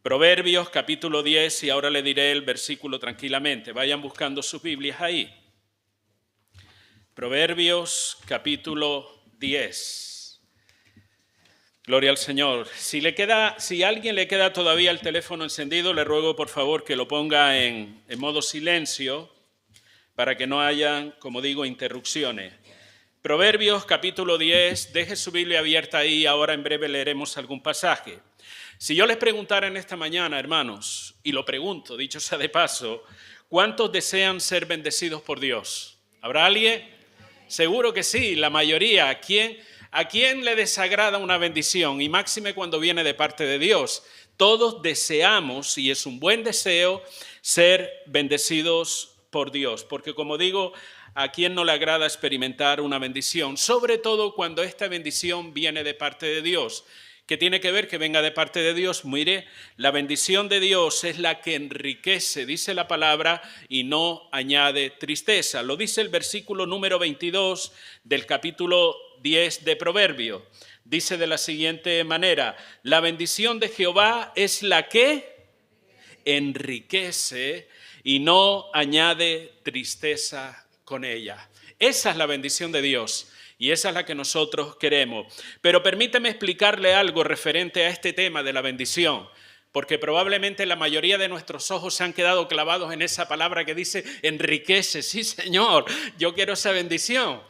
Proverbios capítulo 10, y ahora le diré el versículo tranquilamente. Vayan buscando sus Biblias ahí. Proverbios capítulo 10. Gloria al Señor. Si a alguien le queda todavía el teléfono encendido, le ruego por favor que lo ponga en modo silencio para que no haya, como digo, interrupciones. Proverbios capítulo 10, deje su Biblia abierta ahí, ahora en breve leeremos algún pasaje. Si yo les preguntara en esta mañana, hermanos, y lo pregunto, dicho sea de paso, ¿cuántos desean ser bendecidos por Dios? ¿Habrá alguien? Seguro que sí, la mayoría. ¿A quién le desagrada una bendición? Y máxime cuando viene de parte de Dios. Todos deseamos, y es un buen deseo, ser bendecidos por Dios. Porque como digo, ¿a quién no le agrada experimentar una bendición? Sobre todo cuando esta bendición viene de parte de Dios. ¿Qué tiene que ver que venga de parte de Dios? Mire, la bendición de Dios es la que enriquece, dice la palabra, y no añade tristeza. Lo dice el versículo número 22 del capítulo 10 de Proverbios. Dice de la siguiente manera: la bendición de Jehová es la que enriquece y no añade tristeza con ella. Esa es la bendición de Dios. Y esa es la que nosotros queremos. Pero permíteme explicarle algo referente a este tema de la bendición, porque probablemente la mayoría de nuestros ojos se han quedado clavados en esa palabra que dice enriquece. Sí, Señor, yo quiero esa bendición.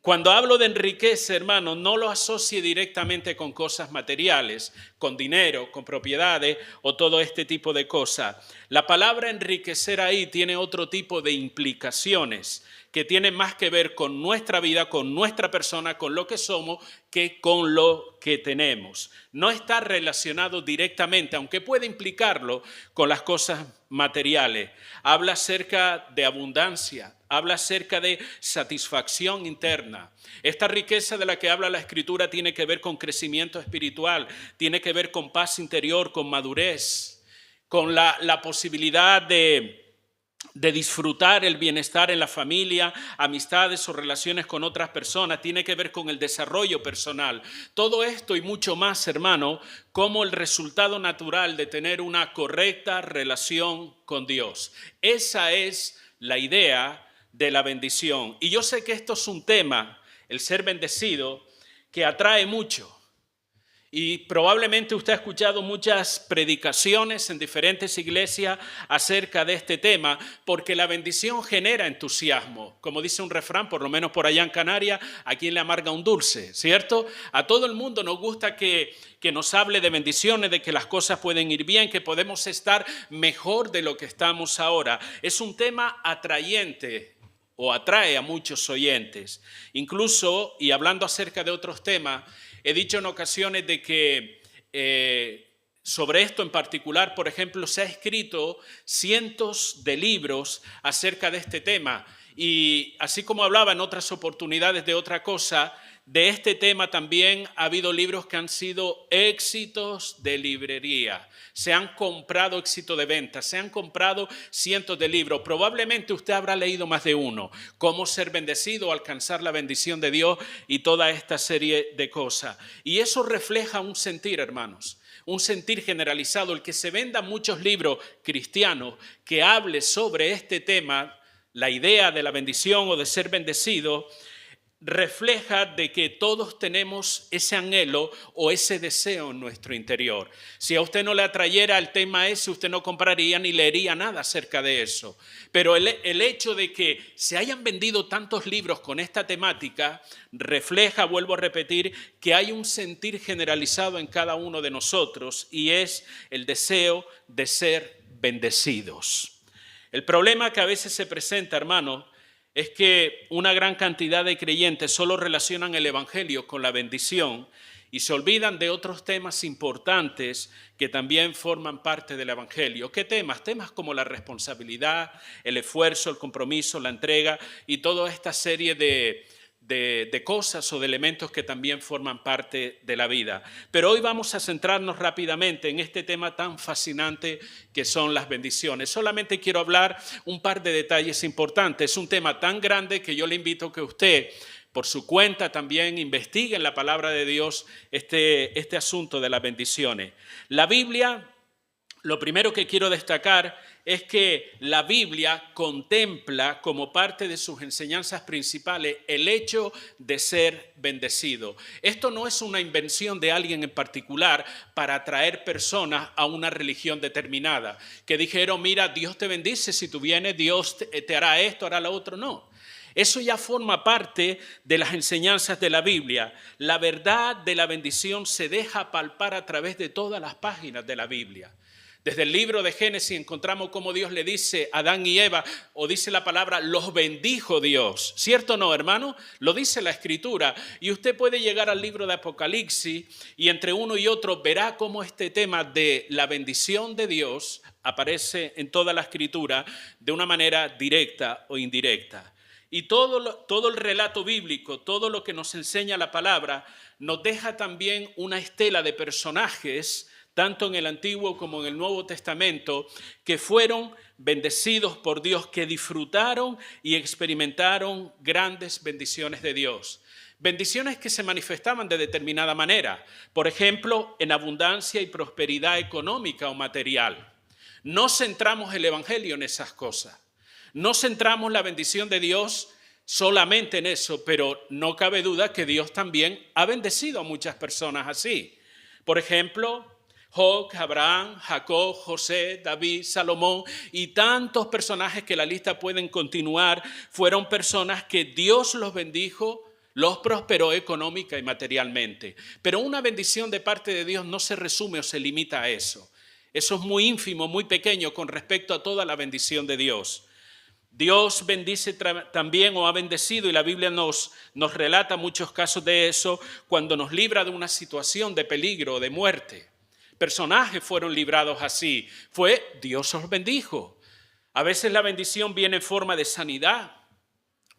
Cuando hablo de enriquece, hermano, no lo asocie directamente con cosas materiales, con dinero, con propiedades o todo este tipo de cosas. La palabra enriquecer ahí tiene otro tipo de implicaciones que tienen más que ver con nuestra vida, con nuestra persona, con lo que somos, que con lo que tenemos. No está relacionado directamente, aunque puede implicarlo, con las cosas materiales. Habla acerca de abundancia, habla acerca de satisfacción interna. Esta riqueza de la que habla la Escritura tiene que ver con crecimiento espiritual, tiene que ver con paz interior, con madurez, con la posibilidad de disfrutar el bienestar en la familia, amistades o relaciones con otras personas, tiene que ver con el desarrollo personal. Todo esto y mucho más, hermano, como el resultado natural de tener una correcta relación con Dios. Esa es la idea de la bendición. Y yo sé que esto es un tema, el ser bendecido, que atrae mucho. Y probablemente usted ha escuchado muchas predicaciones en diferentes iglesias acerca de este tema, porque la bendición genera entusiasmo. Como dice un refrán, por lo menos por allá en Canarias, ¿a quién le amarga un dulce? ¿Cierto? A todo el mundo nos gusta que nos hable de bendiciones, de que las cosas pueden ir bien, que podemos estar mejor de lo que estamos ahora. Es un tema atrayente o atrae a muchos oyentes. Incluso, y hablando acerca de otros temas, he dicho en ocasiones de que sobre esto en particular, por ejemplo, se ha escrito cientos de libros acerca de este tema. Y así como hablaba en otras oportunidades de otra cosa, de este tema también ha habido libros que han sido éxitos de librería. Se han comprado éxito de venta, se han comprado cientos de libros. Probablemente usted habrá leído más de uno. Cómo ser bendecido, alcanzar la bendición de Dios y toda esta serie de cosas. Y eso refleja un sentir, hermanos. Un sentir generalizado. El que se vendan muchos libros cristianos que hable sobre este tema, la idea de la bendición o de ser bendecido, refleja de que todos tenemos ese anhelo o ese deseo en nuestro interior. Si a usted no le atrayera el tema ese, usted no compraría ni leería nada acerca de eso. Pero el hecho de que se hayan vendido tantos libros con esta temática refleja, vuelvo a repetir, que hay un sentir generalizado en cada uno de nosotros y es el deseo de ser bendecidos. El problema que a veces se presenta, hermano, es que una gran cantidad de creyentes solo relacionan el evangelio con la bendición y se olvidan de otros temas importantes que también forman parte del evangelio. ¿Qué temas? Temas como la responsabilidad, el esfuerzo, el compromiso, la entrega y toda esta serie de cosas o de elementos que también forman parte de la vida. Pero hoy vamos a centrarnos rápidamente en este tema tan fascinante que son las bendiciones. Solamente quiero hablar un par de detalles importantes. Es un tema tan grande que yo le invito a que usted, por su cuenta, también investigue en la palabra de Dios este asunto de las bendiciones. La Biblia Lo primero que quiero destacar es que la Biblia contempla como parte de sus enseñanzas principales el hecho de ser bendecido. Esto no es una invención de alguien en particular para atraer personas a una religión determinada, que dijeron, mira, Dios te bendice, si tú vienes, Dios te hará esto, hará lo otro. No. Eso ya forma parte de las enseñanzas de la Biblia. La verdad de la bendición se deja palpar a través de todas las páginas de la Biblia. Desde el libro de Génesis encontramos cómo Dios le dice a Adán y Eva, o dice la palabra, los bendijo Dios. ¿Cierto o no, hermano? Lo dice la Escritura. Y usted puede llegar al libro de Apocalipsis y entre uno y otro verá cómo este tema de la bendición de Dios aparece en toda la Escritura de una manera directa o indirecta. Y todo el relato bíblico, todo lo que nos enseña la palabra, nos deja también una estela de personajes tanto en el Antiguo como en el Nuevo Testamento, que fueron bendecidos por Dios, que disfrutaron y experimentaron grandes bendiciones de Dios. Bendiciones que se manifestaban de determinada manera, por ejemplo, en abundancia y prosperidad económica o material. No centramos el Evangelio en esas cosas. No centramos la bendición de Dios solamente en eso, pero no cabe duda que Dios también ha bendecido a muchas personas así. Por ejemplo, Job, Abraham, Jacob, José, David, Salomón y tantos personajes que la lista pueden continuar, fueron personas que Dios los bendijo, los prosperó económica y materialmente. Pero una bendición de parte de Dios no se resume o se limita a eso. Eso es muy ínfimo, muy pequeño con respecto a toda la bendición de Dios. Dios bendice también o ha bendecido, y la Biblia nos relata muchos casos de eso, cuando nos libra de una situación de peligro o de muerte. Personajes fueron librados así. Dios los bendijo. A veces la bendición viene en forma de sanidad.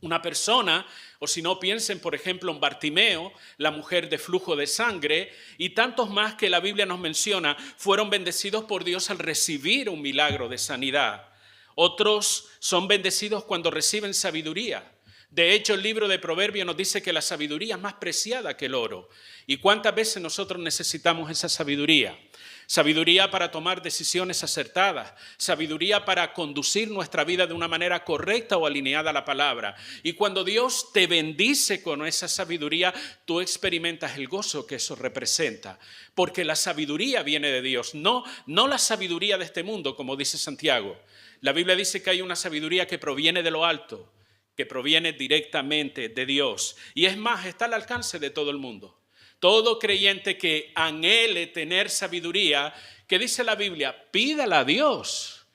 Una persona, o si no piensen por ejemplo en Bartimeo, la mujer de flujo de sangre, y tantos más que la Biblia nos menciona, fueron bendecidos por Dios al recibir un milagro de sanidad. Otros son bendecidos cuando reciben sabiduría. De hecho, el libro de Proverbios nos dice que la sabiduría es más preciada que el oro. ¿Y cuántas veces nosotros necesitamos esa sabiduría? Sabiduría para tomar decisiones acertadas, sabiduría para conducir nuestra vida de una manera correcta o alineada a la palabra. Y cuando Dios te bendice con esa sabiduría, tú experimentas el gozo que eso representa. Porque la sabiduría viene de Dios, no la sabiduría de este mundo, como dice Santiago. La Biblia dice que hay una sabiduría que proviene de lo alto, que proviene directamente de Dios. Y es más, está al alcance de todo el mundo. Todo creyente que anhele tener sabiduría, que dice la Biblia, pídala a Dios.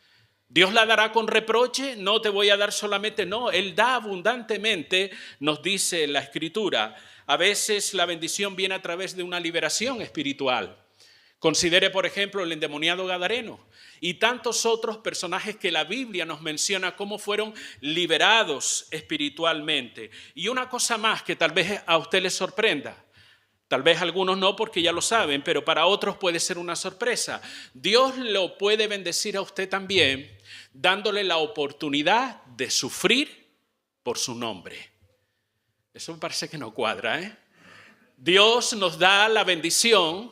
¿Dios la dará con reproche? No te voy a dar solamente, no. Él da abundantemente, nos dice la Escritura. A veces la bendición viene a través de una liberación espiritual. Considere, por ejemplo, el endemoniado Gadareno y tantos otros personajes que la Biblia nos menciona cómo fueron liberados espiritualmente. Y una cosa más que tal vez a usted le sorprenda. Tal vez algunos no porque ya lo saben, pero para otros puede ser una sorpresa. Dios lo puede bendecir a usted también, dándole la oportunidad de sufrir por su nombre. Eso me parece que no cuadra, ¿eh? Dios nos da la bendición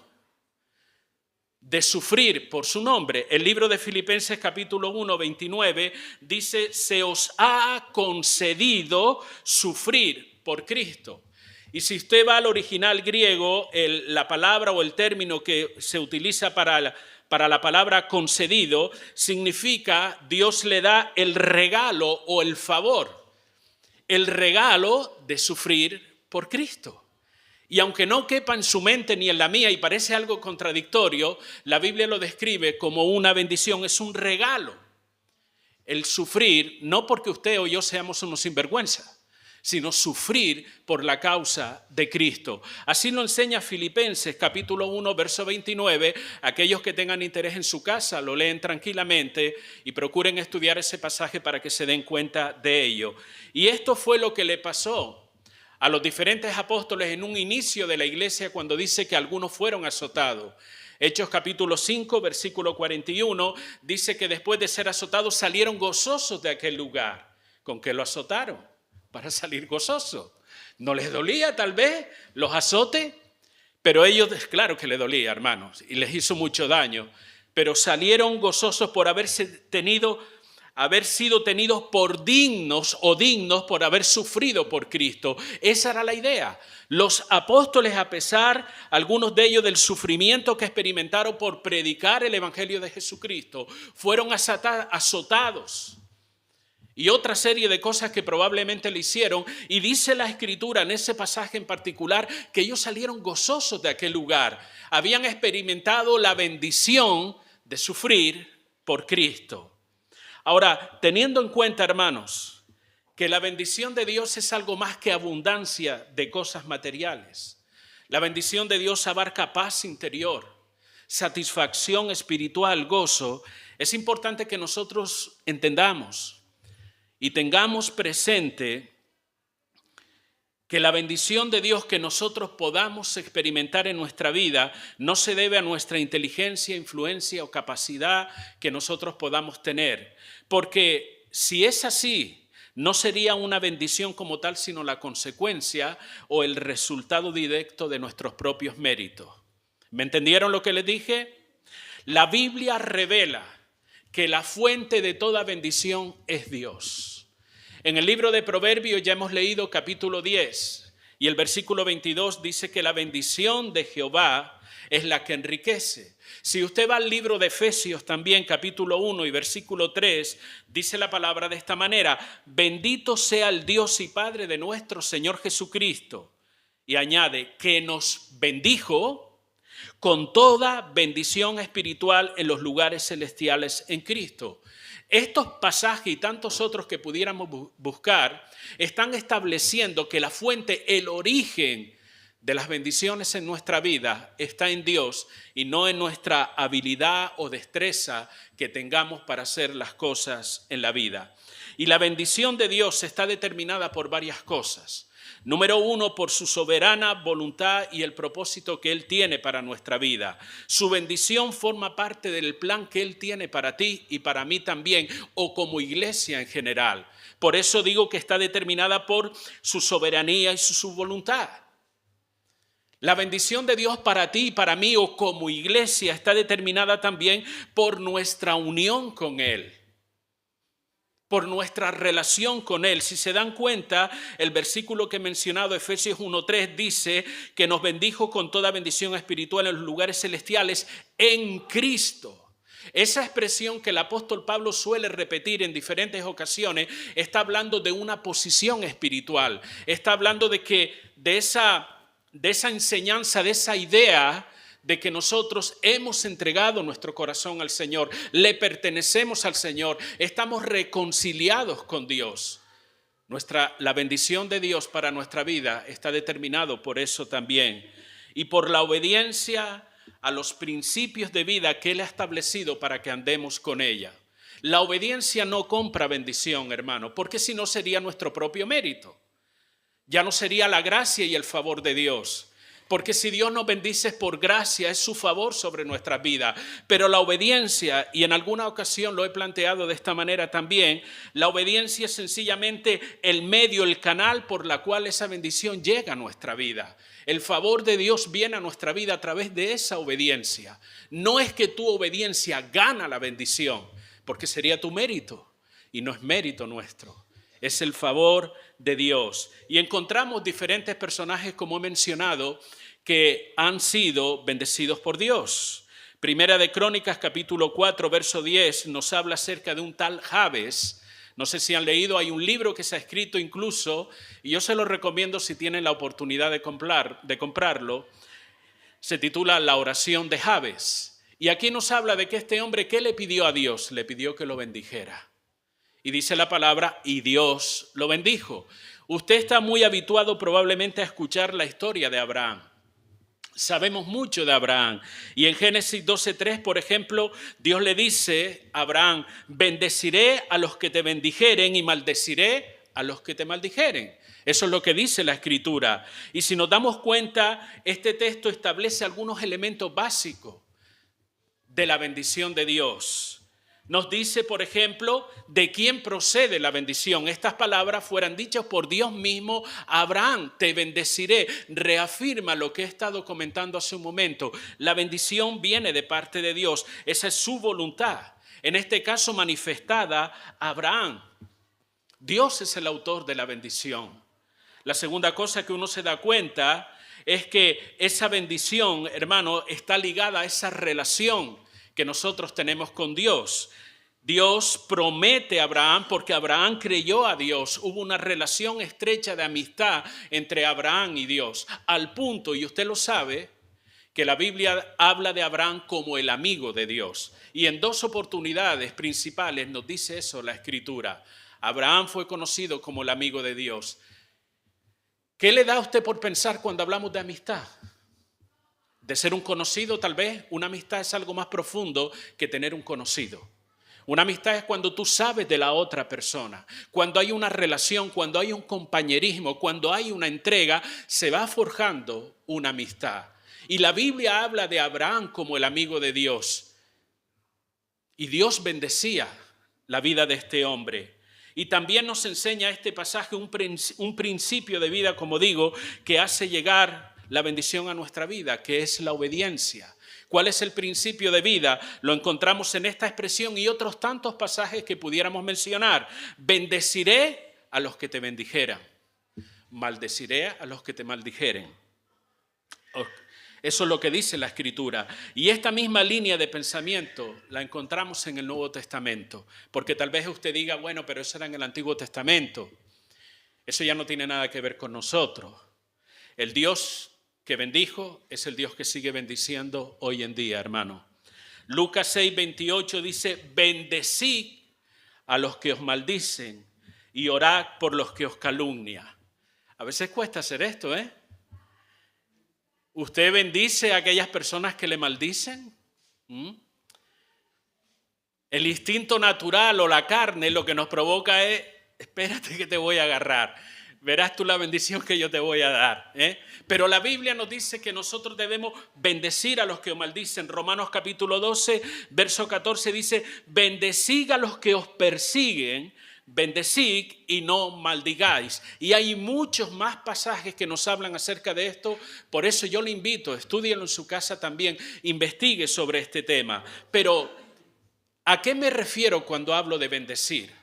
de sufrir por su nombre. El libro de Filipenses capítulo 1, 29 dice, se os ha concedido sufrir por Cristo. Y si usted va al original griego, la palabra o el término que se utiliza para la palabra concedido significa Dios le da el regalo o el favor, el regalo de sufrir por Cristo. Y aunque no quepa en su mente ni en la mía y parece algo contradictorio, la Biblia lo describe como una bendición, es un regalo. El sufrir, no porque usted o yo seamos unos sinvergüenza, sino sufrir por la causa de Cristo. Así lo enseña Filipenses capítulo 1, verso 29. Aquellos que tengan interés en su casa lo leen tranquilamente y procuren estudiar ese pasaje para que se den cuenta de ello. Y esto fue lo que le pasó a los diferentes apóstoles en un inicio de la iglesia cuando dice que algunos fueron azotados. Hechos capítulo 5, versículo 41, dice que después de ser azotados salieron gozosos de aquel lugar. ¿Con qué lo azotaron? Para salir gozosos. ¿No les dolía tal vez los azotes? Pero ellos, claro que les dolía, hermanos, y les hizo mucho daño. pero salieron gozosos por haber sido tenidos por dignos o dignos por haber sufrido por Cristo. Esa era la idea. Los apóstoles, a pesar, algunos de ellos, del sufrimiento que experimentaron por predicar el evangelio de Jesucristo, fueron azotados y otra serie de cosas que probablemente le hicieron. Y dice la Escritura en ese pasaje en particular que ellos salieron gozosos de aquel lugar. Habían experimentado la bendición de sufrir por Cristo. Ahora, teniendo en cuenta, hermanos, que la bendición de Dios es algo más que abundancia de cosas materiales. La bendición de Dios abarca paz interior, satisfacción espiritual, gozo. Es importante que nosotros entendamos y tengamos presente que la bendición de Dios que nosotros podamos experimentar en nuestra vida no se debe a nuestra inteligencia, influencia o capacidad que nosotros podamos tener. Porque si es así, no sería una bendición como tal, sino la consecuencia o el resultado directo de nuestros propios méritos. ¿Me entendieron lo que les dije? La Biblia revela que la fuente de toda bendición es Dios. En el libro de Proverbios ya hemos leído capítulo 10 y el versículo 22 dice que la bendición de Jehová es la que enriquece. Si usted va al libro de Efesios también, capítulo 1 y versículo 3, dice la palabra de esta manera: bendito sea el Dios y Padre de nuestro Señor Jesucristo. Y añade que nos bendijo con toda bendición espiritual en los lugares celestiales en Cristo. Estos pasajes y tantos otros que pudiéramos buscar están estableciendo que la fuente, el origen de las bendiciones en nuestra vida está en Dios y no en nuestra habilidad o destreza que tengamos para hacer las cosas en la vida. Y la bendición de Dios está determinada por varias cosas. Número uno, por su soberana voluntad y el propósito que Él tiene para nuestra vida. Su bendición forma parte del plan que Él tiene para ti y para mí también, o como iglesia en general. Por eso digo que está determinada por su soberanía y su voluntad. La bendición de Dios para ti y para mí, o como iglesia, está determinada también por nuestra unión con Él, por nuestra relación con Él. Si se dan cuenta, el versículo que he mencionado, Efesios 1:3, dice que nos bendijo con toda bendición espiritual en los lugares celestiales en Cristo. Esa expresión que el apóstol Pablo suele repetir en diferentes ocasiones está hablando de una posición espiritual. Está hablando de esa enseñanza, de esa idea de que nosotros hemos entregado nuestro corazón al Señor, le pertenecemos al Señor, estamos reconciliados con Dios. La bendición de Dios para nuestra vida está determinado por eso también y por la obediencia a los principios de vida que Él ha establecido para que andemos con ella. La obediencia no compra bendición, hermano, porque si no sería nuestro propio mérito. Ya no sería la gracia y el favor de Dios. Porque si Dios nos bendice es por gracia, es su favor sobre nuestras vidas. Pero la obediencia, y en alguna ocasión lo he planteado de esta manera también, la obediencia es sencillamente el medio, el canal por la cual esa bendición llega a nuestra vida. El favor de Dios viene a nuestra vida a través de esa obediencia. No es que tu obediencia gana la bendición, porque sería tu mérito, y no es mérito nuestro. Es el favor de Dios. Y encontramos diferentes personajes, como he mencionado, que han sido bendecidos por Dios. Primera de Crónicas, capítulo 4, verso 10, nos habla acerca de un tal Jabes. No sé si han leído, hay un libro que se ha escrito incluso, y yo se lo recomiendo si tienen la oportunidad de comprarlo. Se titula La oración de Jabes. Y aquí nos habla de que este hombre, ¿qué le pidió a Dios? Le pidió que lo bendijera. Y dice la palabra, y Dios lo bendijo. Usted está muy habituado probablemente a escuchar la historia de Abraham. Sabemos mucho de Abraham. Y en Génesis 12:3, por ejemplo, Dios le dice a Abraham, bendeciré a los que te bendijeren y maldeciré a los que te maldijeren. Eso es lo que dice la Escritura. Y si nos damos cuenta, este texto establece algunos elementos básicos de la bendición de Dios. Nos dice, por ejemplo, de quién procede la bendición. Estas palabras fueran dichas por Dios mismo a Abraham: te bendeciré. Reafirma lo que he estado comentando hace un momento. La bendición viene de parte de Dios. Esa es su voluntad. En este caso manifestada a Abraham. Dios es el autor de la bendición. La segunda cosa que uno se da cuenta es que esa bendición, hermano, está ligada a esa relación que nosotros tenemos con Dios. Dios promete a Abraham porque Abraham creyó a Dios. Hubo una relación estrecha de amistad entre Abraham y Dios. Al punto, y usted lo sabe, que la Biblia habla de Abraham como el amigo de Dios. Y en dos oportunidades principales nos dice eso la Escritura. Abraham fue conocido como el amigo de Dios. ¿Qué le da a usted por pensar cuando hablamos de amistad? De ser un conocido, tal vez. Una amistad es algo más profundo que tener un conocido. Una amistad es cuando tú sabes de la otra persona, cuando hay una relación, cuando hay un compañerismo, cuando hay una entrega, se va forjando una amistad. Y la Biblia habla de Abraham como el amigo de Dios. Y Dios bendecía la vida de este hombre. Y también nos enseña este pasaje un principio de vida, como digo, que hace llegar la bendición a nuestra vida, que es la obediencia. ¿Cuál es el principio de vida? Lo encontramos en esta expresión y otros tantos pasajes que pudiéramos mencionar. Bendeciré a los que te bendijeran, maldeciré a los que te maldijeren. Eso es lo que dice la Escritura. Y esta misma línea de pensamiento la encontramos en el Nuevo Testamento. Porque tal vez usted diga, bueno, pero eso era en el Antiguo Testamento. Eso ya no tiene nada que ver con nosotros. El Dios que bendijo es el Dios que sigue bendiciendo hoy en día, hermano. Lucas 6:28 dice: bendecid a los que os maldicen y orad por los que os calumnian. A veces cuesta hacer esto, ¿eh? ¿Usted bendice a aquellas personas que le maldicen? El instinto natural o la carne lo que nos provoca es: espérate que te voy a agarrar. Verás tú la bendición que yo te voy a dar, ¿eh? Pero la Biblia nos dice que nosotros debemos bendecir a los que os maldicen. Romanos capítulo 12, verso 14 dice: bendecid a los que os persiguen, bendecid y no maldigáis. Y hay muchos más pasajes que nos hablan acerca de esto. Por eso yo le invito, estúdielo en su casa también, investigue sobre este tema. Pero, ¿a qué me refiero cuando hablo de bendecir?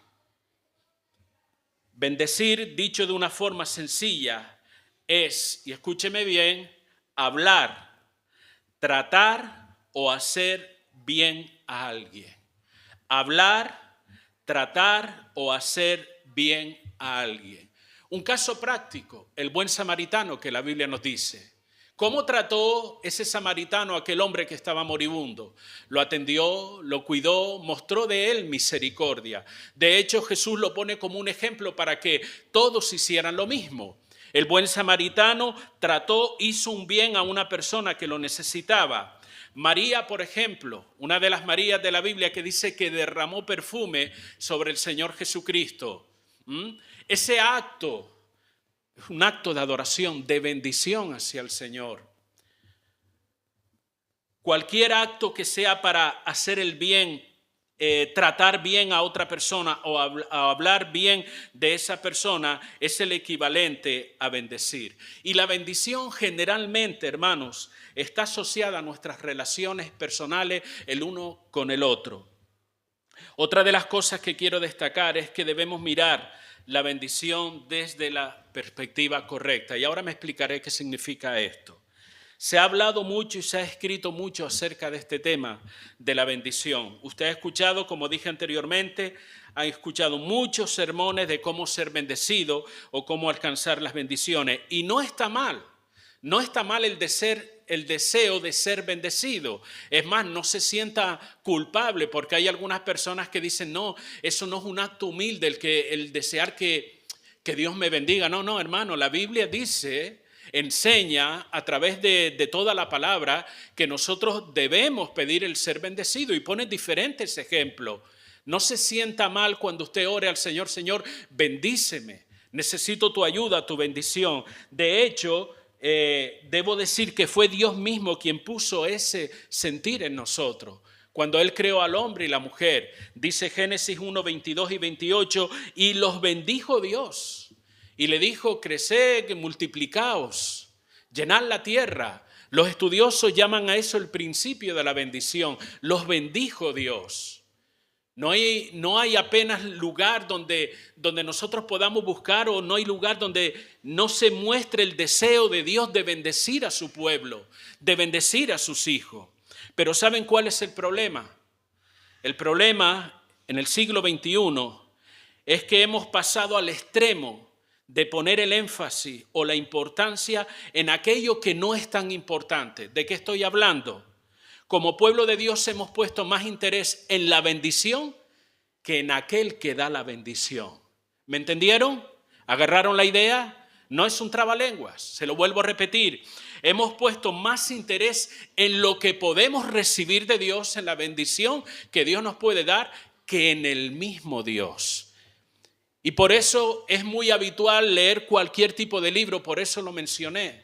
Bendecir, dicho de una forma sencilla, es, y escúcheme bien, hablar, tratar o hacer bien a alguien. Hablar, tratar o hacer bien a alguien. Un caso práctico, el buen samaritano que la Biblia nos dice. ¿Cómo trató ese samaritano a aquel hombre que estaba moribundo? Lo atendió, lo cuidó, mostró de él misericordia. De hecho, Jesús lo pone como un ejemplo para que todos hicieran lo mismo. El buen samaritano hizo un bien a una persona que lo necesitaba. María, por ejemplo, una de las Marías de la Biblia que dice que derramó perfume sobre el Señor Jesucristo. Ese acto es un acto de adoración, de bendición hacia el Señor. Cualquier acto que sea para hacer el bien, tratar bien a otra persona o hablar bien de esa persona es el equivalente a bendecir. Y la bendición generalmente, hermanos, está asociada a nuestras relaciones personales el uno con el otro. Otra de las cosas que quiero destacar es que debemos mirar la bendición desde la perspectiva correcta. Y ahora me explicaré qué significa esto. Se ha hablado mucho y se ha escrito mucho acerca de este tema de la bendición. Usted ha escuchado, como dije anteriormente, ha escuchado muchos sermones de cómo ser bendecido o cómo alcanzar las bendiciones. Y no está mal. No está mal el deseo de ser bendecido. Es más, no se sienta culpable porque hay algunas personas que dicen, no, eso no es un acto humilde el desear que Dios me bendiga. No, hermano, la Biblia enseña a través de toda la palabra que nosotros debemos pedir el ser bendecido y pone diferentes ejemplos. No se sienta mal cuando usted ore al Señor: Señor, bendíceme, necesito tu ayuda, tu bendición. De hecho, debo decir que fue Dios mismo quien puso ese sentir en nosotros. Cuando Él creó al hombre y la mujer, dice Génesis 1, 22 y 28, y los bendijo Dios. Y le dijo, creced, multiplicaos, llenad la tierra. Los estudiosos llaman a eso el principio de la bendición. Los bendijo Dios. No hay apenas lugar donde nosotros podamos buscar, o no hay lugar donde no se muestre el deseo de Dios de bendecir a su pueblo, de bendecir a sus hijos. Pero ¿saben cuál es el problema? El problema en el siglo XXI es que hemos pasado al extremo de poner el énfasis o la importancia en aquello que no es tan importante. ¿De qué estoy hablando? Como pueblo de Dios hemos puesto más interés en la bendición que en aquel que da la bendición. ¿Me entendieron? ¿Agarraron la idea? No es un trabalenguas, se lo vuelvo a repetir. Hemos puesto más interés en lo que podemos recibir de Dios, en la bendición que Dios nos puede dar, que en el mismo Dios. Y por eso es muy habitual leer cualquier tipo de libro, por eso lo mencioné.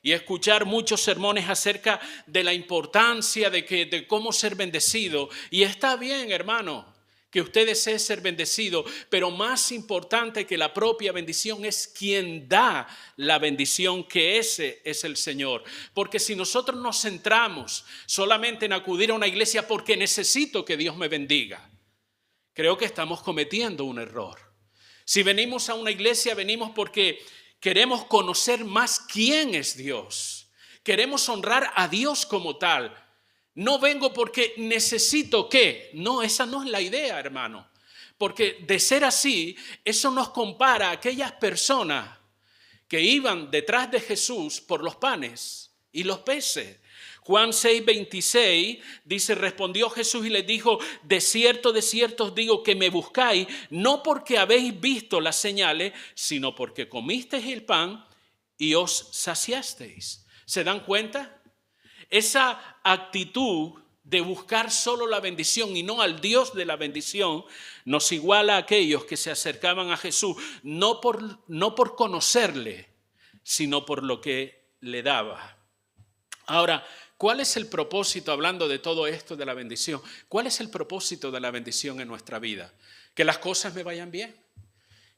Y escuchar muchos sermones acerca de la importancia de cómo ser bendecido. Y está bien, hermano, que usted desee ser bendecido, pero más importante que la propia bendición es quien da la bendición, que ese es el Señor. Porque si nosotros nos centramos solamente en acudir a una iglesia porque necesito que Dios me bendiga, creo que estamos cometiendo un error. Si venimos a una iglesia, venimos porque queremos conocer más quién es Dios. Queremos honrar a Dios como tal. No vengo porque necesito que. No, esa no es la idea, hermano. Porque de ser así, eso nos compara a aquellas personas que iban detrás de Jesús por los panes y los peces. Juan 6:26 dice, respondió Jesús y les dijo, de cierto os digo que me buscáis, no porque habéis visto las señales, sino porque comisteis el pan y os saciasteis. ¿Se dan cuenta? Esa actitud de buscar solo la bendición y no al Dios de la bendición nos iguala a aquellos que se acercaban a Jesús, no por conocerle, sino por lo que le daba. Ahora, ¿cuál es el propósito, hablando de todo esto de la bendición? ¿Cuál es el propósito de la bendición en nuestra vida? Que las cosas me vayan bien,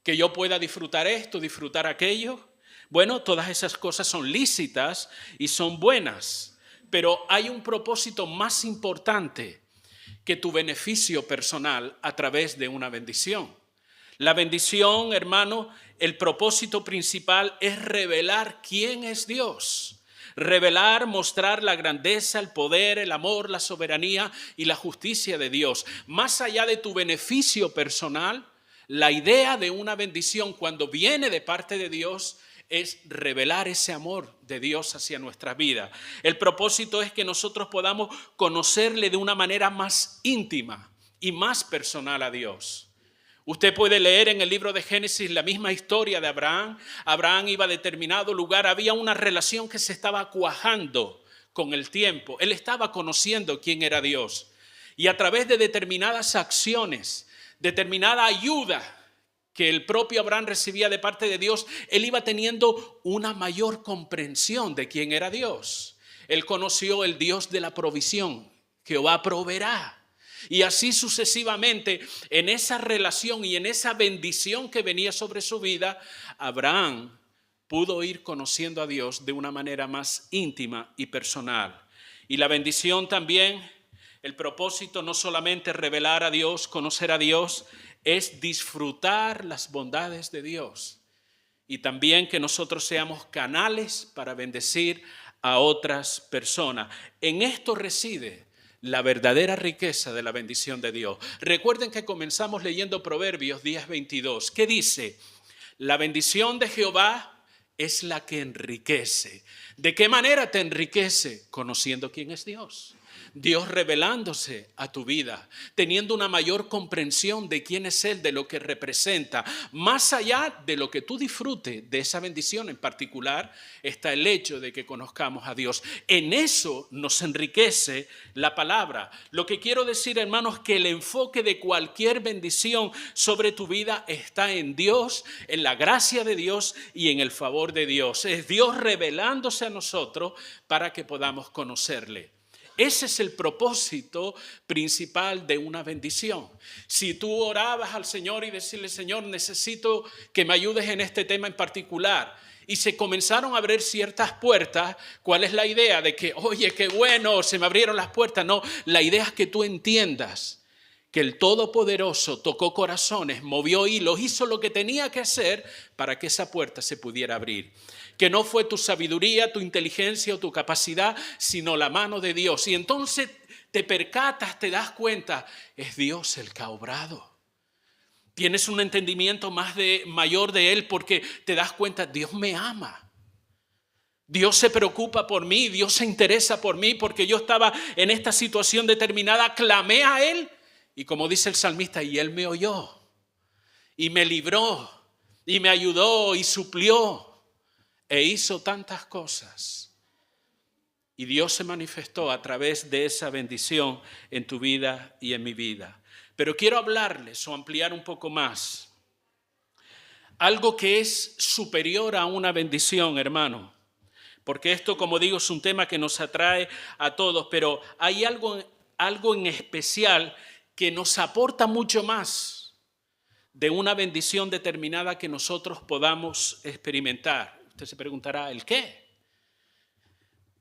que yo pueda disfrutar esto, disfrutar aquello. Bueno, todas esas cosas son lícitas y son buenas, pero hay un propósito más importante que tu beneficio personal a través de una bendición. La bendición, hermano, el propósito principal es revelar quién es Dios. Revelar, mostrar la grandeza, el poder, el amor, la soberanía y la justicia de Dios. Más allá de tu beneficio personal, la idea de una bendición cuando viene de parte de Dios es revelar ese amor de Dios hacia nuestra vida. El propósito es que nosotros podamos conocerle de una manera más íntima y más personal a Dios. Usted puede leer en el libro de Génesis la misma historia de Abraham. Abraham iba a determinado lugar, había una relación que se estaba cuajando con el tiempo. Él estaba conociendo quién era Dios. Y a través de determinadas acciones, determinada ayuda que el propio Abraham recibía de parte de Dios, él iba teniendo una mayor comprensión de quién era Dios. Él conoció el Dios de la provisión, Jehová proveerá. Y así sucesivamente, en esa relación y en esa bendición que venía sobre su vida, Abraham pudo ir conociendo a Dios de una manera más íntima y personal. Y la bendición también, el propósito no solamente revelar a Dios, conocer a Dios, es disfrutar las bondades de Dios. Y también que nosotros seamos canales para bendecir a otras personas. En esto reside la verdadera riqueza de la bendición de Dios. Recuerden que comenzamos leyendo Proverbios 10:22. ¿Qué dice? La bendición de Jehová es la que enriquece. ¿De qué manera te enriquece? Conociendo quién es Dios. Dios revelándose a tu vida, teniendo una mayor comprensión de quién es Él, de lo que representa. Más allá de lo que tú disfrutes de esa bendición en particular, está el hecho de que conozcamos a Dios. En eso nos enriquece la palabra. Lo que quiero decir, hermanos, que el enfoque de cualquier bendición sobre tu vida está en Dios, en la gracia de Dios y en el favor de Dios. Es Dios revelándose a nosotros para que podamos conocerle. Ese es el propósito principal de una bendición. Si tú orabas al Señor y decirle, Señor, necesito que me ayudes en este tema en particular, y se comenzaron a abrir ciertas puertas, ¿cuál es la idea? De que, oye, qué bueno, se me abrieron las puertas. No, la idea es que tú entiendas que el Todopoderoso tocó corazones, movió hilos, hizo lo que tenía que hacer para que esa puerta se pudiera abrir. Que no fue tu sabiduría, tu inteligencia o tu capacidad, sino la mano de Dios. Y entonces te percatas, te das cuenta, es Dios el que ha obrado. Tienes un entendimiento mayor de Él porque te das cuenta, Dios me ama. Dios se preocupa por mí, Dios se interesa por mí porque yo estaba en esta situación determinada, clamé a Él y como dice el salmista, y Él me oyó y me libró y me ayudó y suplió. E hizo tantas cosas. Y Dios se manifestó a través de esa bendición en tu vida y en mi vida. Pero quiero hablarles o ampliar un poco más. Algo que es superior a una bendición, hermano. Porque esto, como digo, es un tema que nos atrae a todos. Pero hay algo en especial que nos aporta mucho más de una bendición determinada que nosotros podamos experimentar. Usted se preguntará, ¿el qué?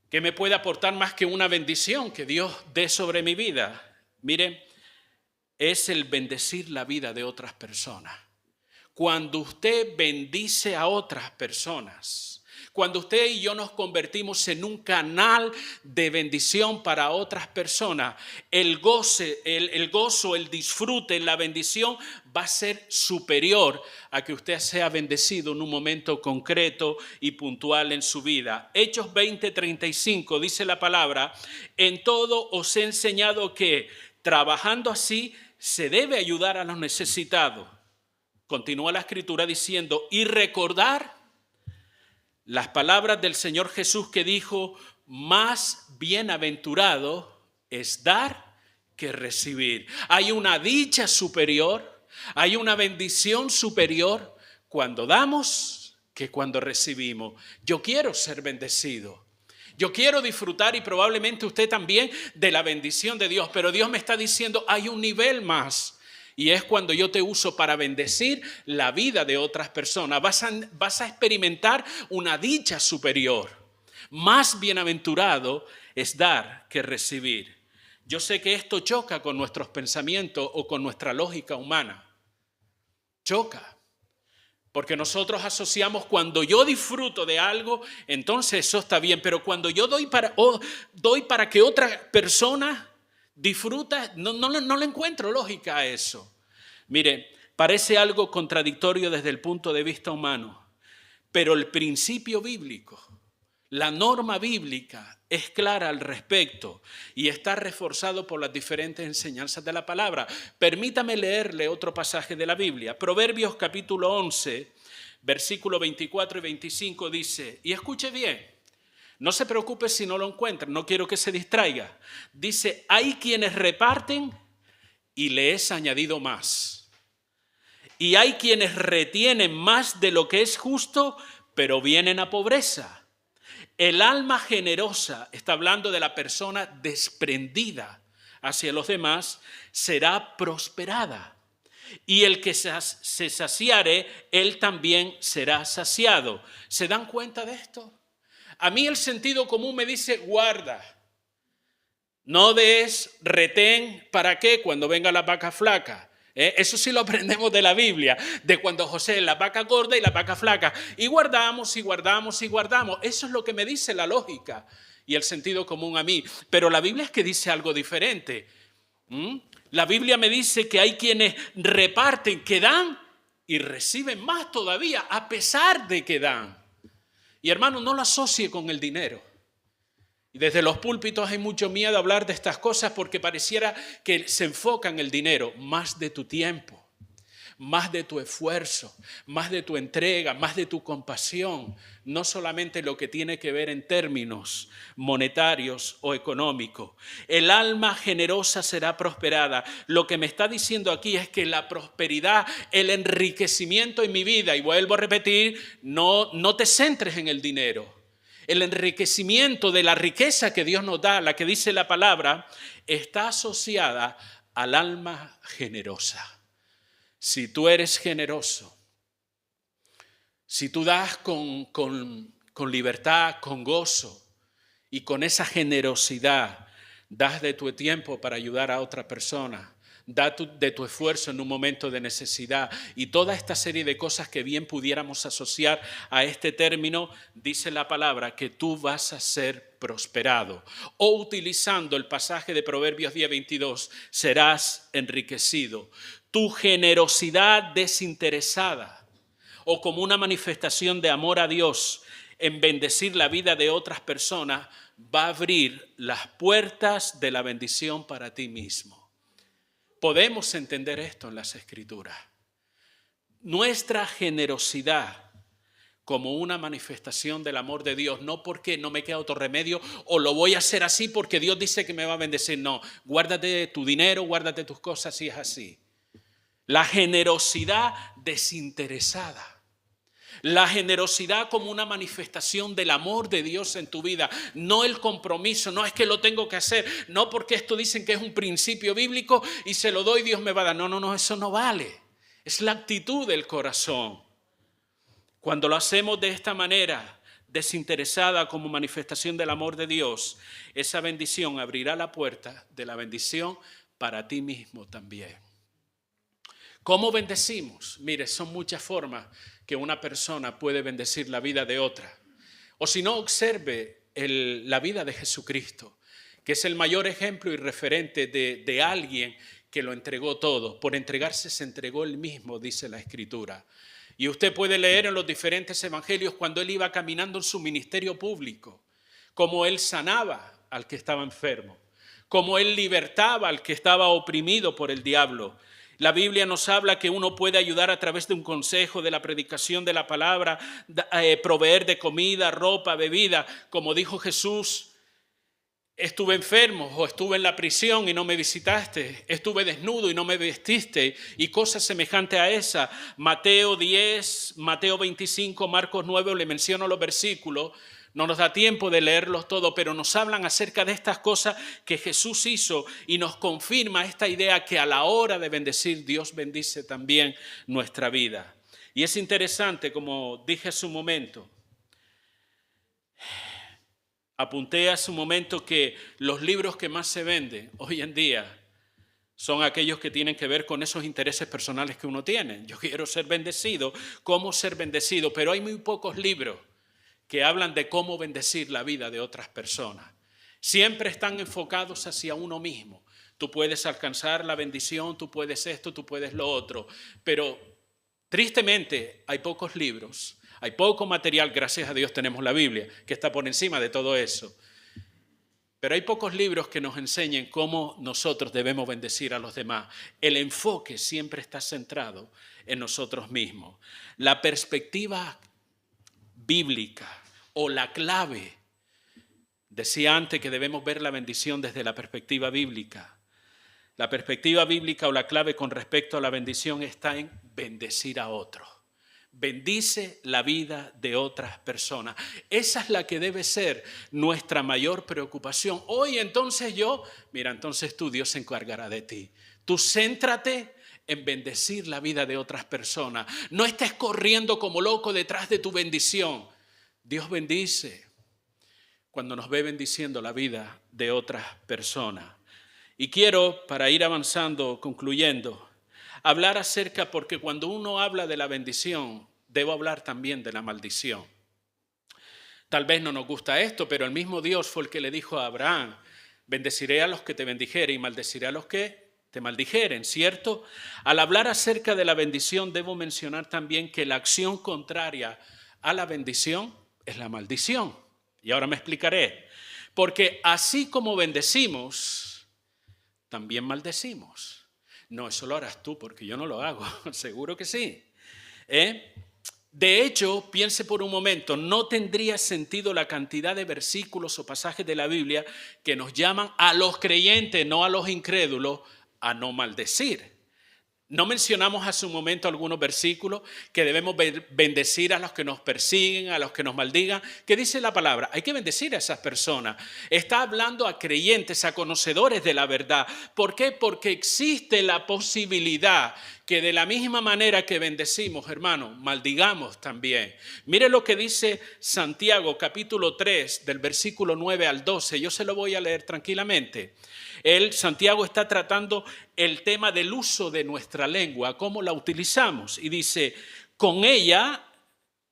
¿Qué me puede aportar más que una bendición que Dios dé sobre mi vida? Mire, es el bendecir la vida de otras personas. Cuando usted bendice a otras personas, cuando usted y yo nos convertimos en un canal de bendición para otras personas, el gozo, el disfrute, la bendición va a ser superior a que usted sea bendecido en un momento concreto y puntual en su vida. Hechos 20:35 dice la palabra, en todo os he enseñado que trabajando así se debe ayudar a los necesitados. Continúa la escritura diciendo, y recordar las palabras del Señor Jesús que dijo, más bienaventurado es dar que recibir. Hay una dicha superior, hay una bendición superior cuando damos que cuando recibimos. Yo quiero ser bendecido. Yo quiero disfrutar y probablemente usted también de la bendición de Dios, pero Dios me está diciendo, hay un nivel más. Y es cuando yo te uso para bendecir la vida de otras personas. Vas a experimentar una dicha superior. Más bienaventurado es dar que recibir. Yo sé que esto choca con nuestros pensamientos o con nuestra lógica humana. Choca. Porque nosotros asociamos cuando yo disfruto de algo, entonces eso está bien. Pero cuando yo doy para que otra persona disfruta, no le encuentro lógica a eso. Mire, parece algo contradictorio desde el punto de vista humano, pero el principio bíblico, la norma bíblica es clara al respecto y está reforzado por las diferentes enseñanzas de la palabra. Permítame leerle otro pasaje de la Biblia. Proverbios capítulo 11, versículo 24 y 25 dice, y escuche bien, no se preocupe si no lo encuentra, no quiero que se distraiga. Dice, hay quienes reparten y le es añadido más. Y hay quienes retienen más de lo que es justo, pero vienen a pobreza. El alma generosa, está hablando de la persona desprendida hacia los demás, será prosperada. Y el que se saciare, él también será saciado. ¿Se dan cuenta de esto? A mí el sentido común me dice guarda, no des, retén, ¿para qué? Cuando venga la vaca flaca. Eso sí lo aprendemos de la Biblia, de cuando José, la vaca gorda y la vaca flaca. Y guardamos, y guardamos, y guardamos. Eso es lo que me dice la lógica y el sentido común a mí. Pero la Biblia es que dice algo diferente. La Biblia me dice que hay quienes reparten, que dan y reciben más todavía, a pesar de que dan. Y hermano, no lo asocie con el dinero. Y desde los púlpitos hay mucho miedo a hablar de estas cosas porque pareciera que se enfoca en el dinero, más de tu tiempo, más de tu esfuerzo, más de tu entrega, más de tu compasión, no solamente lo que tiene que ver en términos monetarios o económicos. El alma generosa será prosperada. Lo que me está diciendo aquí es que la prosperidad, el enriquecimiento en mi vida, y vuelvo a repetir, no te centres en el dinero. El enriquecimiento de la riqueza que Dios nos da, la que dice la palabra, está asociada al alma generosa. Si tú eres generoso, si tú das con libertad, con gozo y con esa generosidad, das de tu tiempo para ayudar a otra persona, das de tu esfuerzo en un momento de necesidad y toda esta serie de cosas que bien pudiéramos asociar a este término, dice la palabra que tú vas a ser prosperado. O utilizando el pasaje de Proverbios 10:22, serás enriquecido. Tu generosidad desinteresada o como una manifestación de amor a Dios en bendecir la vida de otras personas va a abrir las puertas de la bendición para ti mismo. Podemos entender esto en las Escrituras. Nuestra generosidad como una manifestación del amor de Dios, no porque no me queda otro remedio o lo voy a hacer así porque Dios dice que me va a bendecir. No, guárdate tu dinero, guárdate tus cosas si es así. La generosidad desinteresada. La generosidad como una manifestación del amor de Dios en tu vida, no el compromiso, no es que lo tengo que hacer, no porque esto dicen que es un principio bíblico y se lo doy, Dios me va a dar. No, eso no vale. Es la actitud del corazón. Cuando lo hacemos de esta manera, desinteresada como manifestación del amor de Dios, esa bendición abrirá la puerta de la bendición para ti mismo también. ¿Cómo bendecimos? Mire, son muchas formas que una persona puede bendecir la vida de otra. O si no, observe la vida de Jesucristo, que es el mayor ejemplo y referente de alguien que lo entregó todo. Por entregarse se entregó él mismo, dice la Escritura. Y usted puede leer en los diferentes evangelios cuando él iba caminando en su ministerio público, cómo él sanaba al que estaba enfermo, cómo él libertaba al que estaba oprimido por el diablo. La Biblia nos habla que uno puede ayudar a través de un consejo, de la predicación de la palabra, proveer de comida, ropa, bebida. Como dijo Jesús, estuve enfermo o estuve en la prisión y no me visitaste, estuve desnudo y no me vestiste, y cosas semejantes a esa. Mateo 10, Mateo 25, Marcos 9, le menciono los versículos. No nos da tiempo de leerlos todos, pero nos hablan acerca de estas cosas que Jesús hizo y nos confirma esta idea que a la hora de bendecir, Dios bendice también nuestra vida. Y es interesante, como dije hace un momento, apunté hace un momento que los libros que más se venden hoy en día son aquellos que tienen que ver con esos intereses personales que uno tiene. Yo quiero ser bendecido, cómo ser bendecido, pero hay muy pocos libros que hablan de cómo bendecir la vida de otras personas. Siempre están enfocados hacia uno mismo. Tú puedes alcanzar la bendición, tú puedes esto, tú puedes lo otro. Pero tristemente hay pocos libros, hay poco material. Gracias a Dios tenemos la Biblia, que está por encima de todo eso. Pero hay pocos libros que nos enseñen cómo nosotros debemos bendecir a los demás. El enfoque siempre está centrado en nosotros mismos. La perspectiva bíblica o la clave, decía antes que debemos ver la bendición desde la perspectiva bíblica. La perspectiva bíblica o la clave con respecto a la bendición está en bendecir a otros. Bendice la vida de otras personas. Esa es la que debe ser nuestra mayor preocupación. Hoy entonces entonces tú, Dios se encargará de ti. Tú céntrate en bendecir la vida de otras personas. No estés corriendo como loco detrás de tu bendición. Dios bendice cuando nos ve bendiciendo la vida de otras personas. Y quiero, para ir avanzando, concluyendo, hablar acerca, porque cuando uno habla de la bendición, debo hablar también de la maldición. Tal vez no nos gusta esto, pero el mismo Dios fue el que le dijo a Abraham, bendeciré a los que te bendijeren y maldeciré a los que te maldijeren, ¿cierto? Al hablar acerca de la bendición, debo mencionar también que la acción contraria a la bendición es la maldición. Y ahora me explicaré. Porque así como bendecimos, también maldecimos. No, eso lo harás tú porque yo no lo hago, seguro que sí. De hecho, piense por un momento, no tendría sentido la cantidad de versículos o pasajes de la Biblia que nos llaman a los creyentes, no a los incrédulos, a no maldecir. ¿No mencionamos hace un momento algunos versículos que debemos bendecir a los que nos persiguen, a los que nos maldigan? ¿Qué dice la palabra? Hay que bendecir a esas personas. Está hablando a creyentes, a conocedores de la verdad. ¿Por qué? Porque existe la posibilidad que de la misma manera que bendecimos, hermanos, maldigamos también. Mire lo que dice Santiago, capítulo 3, del versículo 9 al 12. Yo se lo voy a leer tranquilamente. Santiago está tratando el tema del uso de nuestra lengua, cómo la utilizamos. Y dice, con ella,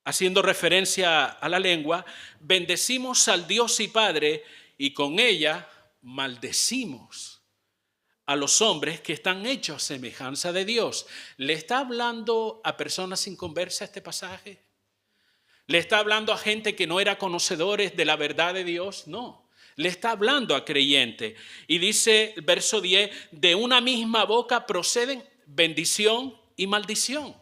haciendo referencia a la lengua, bendecimos al Dios y Padre y con ella maldecimos a los hombres que están hechos a semejanza de Dios. ¿Le está hablando a personas sin conversa este pasaje? ¿Le está hablando a gente que no era conocedores de la verdad de Dios? No. Le está hablando a creyentes. Y dice el verso 10, de una misma boca proceden bendición y maldición.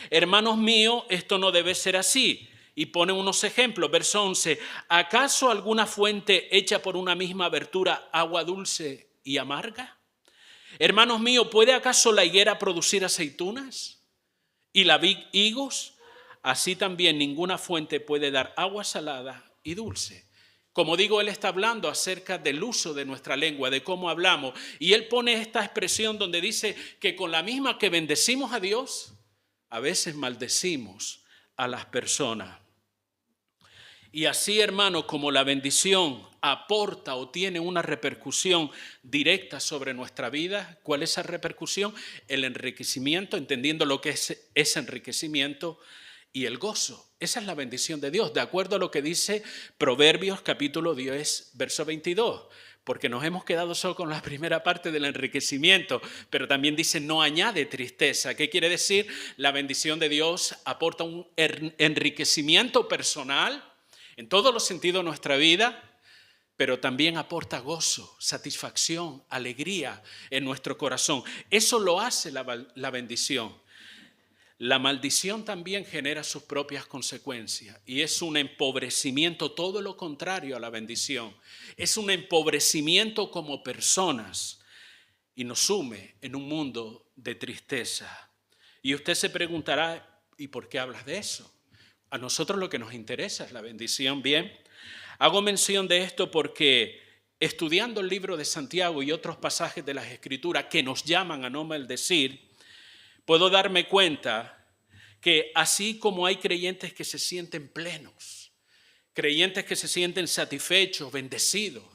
Hermanos míos, esto no debe ser así. Y pone unos ejemplos. Verso 11, ¿acaso alguna fuente hecha por una misma abertura agua dulce y amarga? Hermanos míos, ¿puede acaso la higuera producir aceitunas y la vid higos? Así también ninguna fuente puede dar agua salada y dulce. Como digo, él está hablando acerca del uso de nuestra lengua, de cómo hablamos. Y él pone esta expresión donde dice que con la misma que bendecimos a Dios, a veces maldecimos a las personas. Y así, hermano, como la bendición aporta o tiene una repercusión directa sobre nuestra vida, ¿cuál es esa repercusión? El enriquecimiento, entendiendo lo que es ese enriquecimiento, y el gozo. Esa es la bendición de Dios, de acuerdo a lo que dice Proverbios capítulo 10, verso 22. Porque nos hemos quedado solo con la primera parte del enriquecimiento, pero también dice no añade tristeza. ¿Qué quiere decir? La bendición de Dios aporta un enriquecimiento personal en todos los sentidos de nuestra vida, pero también aporta gozo, satisfacción, alegría en nuestro corazón. Eso lo hace la bendición. La maldición también genera sus propias consecuencias y es un empobrecimiento, todo lo contrario a la bendición. Es un empobrecimiento como personas y nos sume en un mundo de tristeza. Y usted se preguntará, ¿y por qué hablas de eso? A nosotros lo que nos interesa es la bendición, ¿bien? Hago mención de esto porque estudiando el libro de Santiago y otros pasajes de las Escrituras que nos llaman a no maldecir, puedo darme cuenta que así como hay creyentes que se sienten plenos, creyentes que se sienten satisfechos, bendecidos,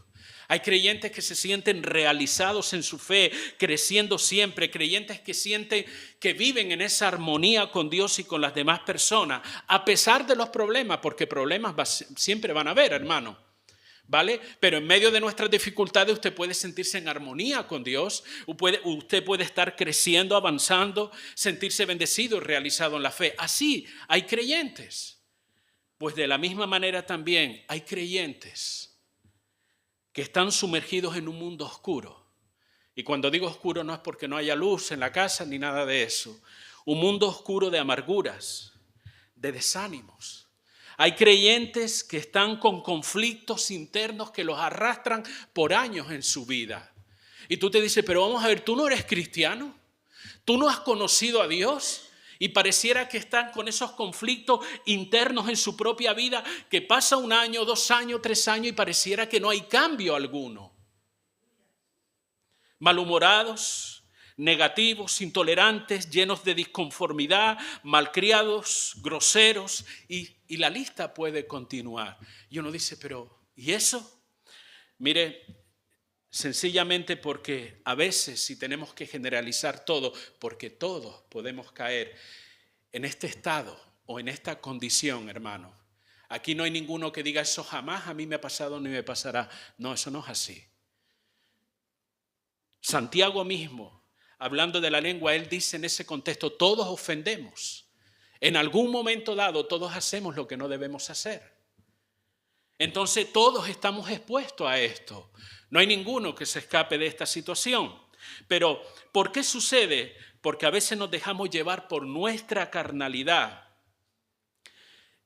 hay creyentes que se sienten realizados en su fe, creciendo siempre, creyentes que sienten que viven en esa armonía con Dios y con las demás personas, a pesar de los problemas, porque problemas siempre van a haber, hermano. ¿Vale? Pero en medio de nuestras dificultades usted puede sentirse en armonía con Dios, usted puede estar creciendo, avanzando, sentirse bendecido y realizado en la fe. Así hay creyentes. Pues de la misma manera también hay creyentes que están sumergidos en un mundo oscuro. Y cuando digo oscuro no es porque no haya luz en la casa ni nada de eso. Un mundo oscuro de amarguras, de desánimos. Hay creyentes que están con conflictos internos que los arrastran por años en su vida. Y tú te dices, pero vamos a ver, ¿tú no eres cristiano? ¿Tú no has conocido a Dios? Y pareciera que están con esos conflictos internos en su propia vida, que pasa 1 año, 2 años, 3 años y pareciera que no hay cambio alguno. Malhumorados, negativos, intolerantes, llenos de disconformidad, malcriados, groseros y la lista puede continuar. Y uno dice, pero ¿y eso? Mire, sencillamente porque a veces si tenemos que generalizar todo, porque todos podemos caer en este estado o en esta condición, hermano. Aquí no hay ninguno que diga eso jamás a mí me ha pasado ni me pasará. No, eso no es así. Santiago mismo, hablando de la lengua, él dice en ese contexto, todos ofendemos. En algún momento dado, todos hacemos lo que no debemos hacer. Entonces todos estamos expuestos a esto. No hay ninguno que se escape de esta situación. Pero, ¿por qué sucede? Porque a veces nos dejamos llevar por nuestra carnalidad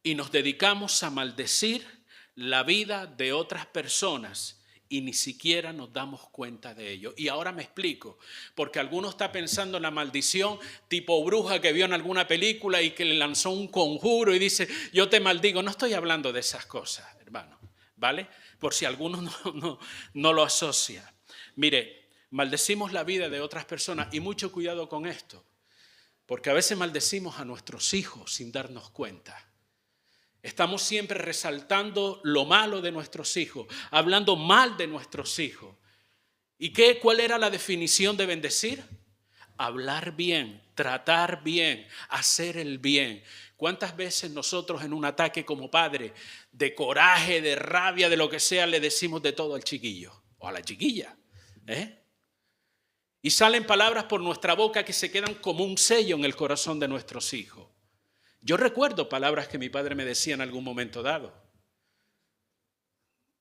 y nos dedicamos a maldecir la vida de otras personas y ni siquiera nos damos cuenta de ello. Y ahora me explico, porque alguno está pensando en la maldición tipo bruja que vio en alguna película y que le lanzó un conjuro y dice, yo te maldigo. No estoy hablando de esas cosas, hermano, ¿vale? Por si alguno no lo asocia. Mire, maldecimos la vida de otras personas y mucho cuidado con esto, porque a veces maldecimos a nuestros hijos sin darnos cuenta. Estamos siempre resaltando lo malo de nuestros hijos, hablando mal de nuestros hijos. ¿Y cuál era la definición de bendecir? Hablar bien, tratar bien, hacer el bien. ¿Cuántas veces nosotros en un ataque como padre, de coraje, de rabia, de lo que sea, le decimos de todo al chiquillo o a la chiquilla? Y salen palabras por nuestra boca que se quedan como un sello en el corazón de nuestros hijos. Yo recuerdo palabras que mi padre me decía en algún momento dado.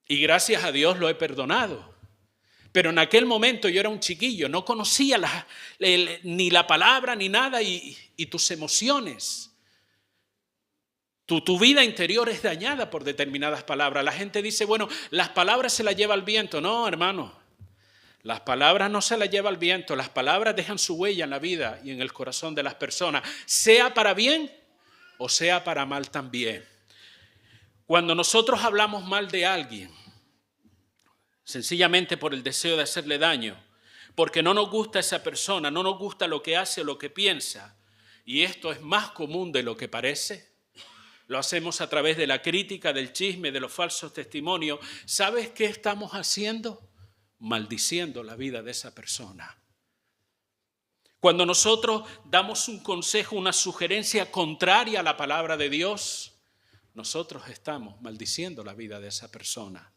Y gracias a Dios lo he perdonado. Pero en aquel momento yo era un chiquillo, no conocía ni la palabra ni nada y tus emociones. Tu vida interior es dañada por determinadas palabras. La gente dice, bueno, las palabras se las lleva el viento. No, hermano, las palabras no se las lleva el viento. Las palabras dejan su huella en la vida y en el corazón de las personas, sea para bien o sea para mal también. Cuando nosotros hablamos mal de alguien, sencillamente por el deseo de hacerle daño, porque no nos gusta esa persona, no nos gusta lo que hace o lo que piensa, y esto es más común de lo que parece, lo hacemos a través de la crítica, del chisme, de los falsos testimonios. ¿Sabes qué estamos haciendo? Maldiciendo la vida de esa persona. Cuando nosotros damos un consejo, una sugerencia contraria a la palabra de Dios, nosotros estamos maldiciendo la vida de esa persona.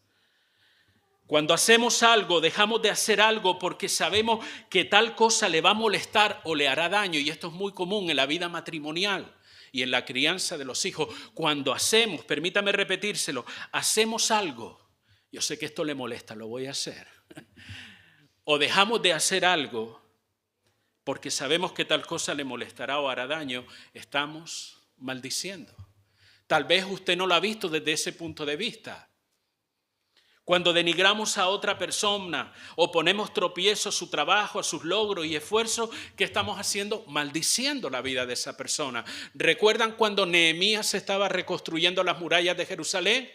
Cuando hacemos algo, dejamos de hacer algo porque sabemos que tal cosa le va a molestar o le hará daño, y esto es muy común en la vida matrimonial y en la crianza de los hijos. Cuando hacemos, permítame repetírselo, hacemos algo, yo sé que esto le molesta, lo voy a hacer, o dejamos de hacer algo porque sabemos que tal cosa le molestará o hará daño, estamos maldiciendo. Tal vez usted no lo ha visto desde ese punto de vista. Cuando denigramos a otra persona o ponemos tropiezo a su trabajo, a sus logros y esfuerzos, ¿qué estamos haciendo? Maldiciendo la vida de esa persona. ¿Recuerdan cuando Nehemías estaba reconstruyendo las murallas de Jerusalén?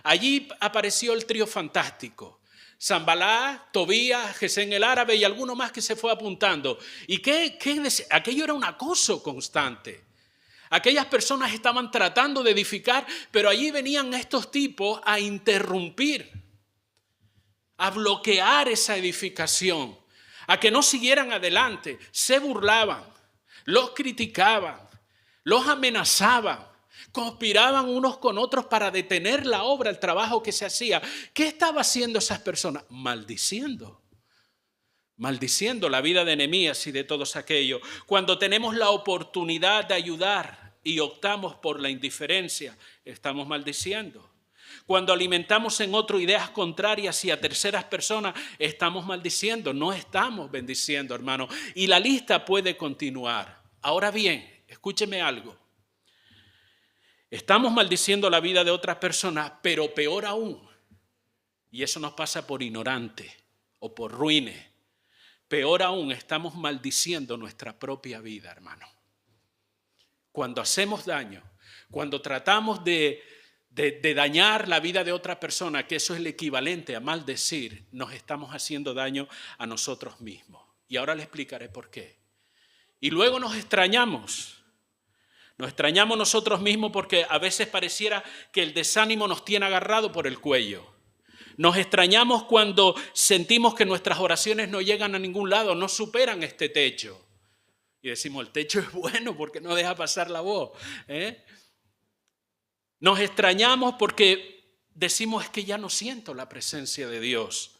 Allí apareció el trío fantástico. Sanballat, Tobías, Gesén el árabe y alguno más que se fue apuntando. ¿Y aquello era un acoso constante? Aquellas personas estaban tratando de edificar, pero allí venían estos tipos a interrumpir, a bloquear esa edificación, a que no siguieran adelante. Se burlaban, los criticaban, los amenazaban, conspiraban unos con otros para detener la obra, el trabajo que se hacía. ¿Qué estaban haciendo esas personas? Maldiciendo la vida de Nehemías y de todos aquellos. Cuando tenemos la oportunidad de ayudar y optamos por la indiferencia, estamos maldiciendo. Cuando alimentamos en otro ideas contrarias y a terceras personas, estamos maldiciendo, no estamos bendiciendo, hermano. Y la lista puede continuar. Ahora bien, escúcheme algo. Estamos maldiciendo la vida de otras personas, pero peor aún, y eso nos pasa por ignorante o por ruines, peor aún, estamos maldiciendo nuestra propia vida, hermano. Cuando hacemos daño, cuando tratamos de dañar la vida de otra persona, que eso es el equivalente a maldecir, nos estamos haciendo daño a nosotros mismos. Y ahora le explicaré por qué. Y luego nos extrañamos. Nos extrañamos nosotros mismos porque a veces pareciera que el desánimo nos tiene agarrado por el cuello. Nos extrañamos cuando sentimos que nuestras oraciones no llegan a ningún lado, no superan este techo. Y decimos, el techo es bueno porque no deja pasar la voz. Nos extrañamos porque decimos, es que ya no siento la presencia de Dios.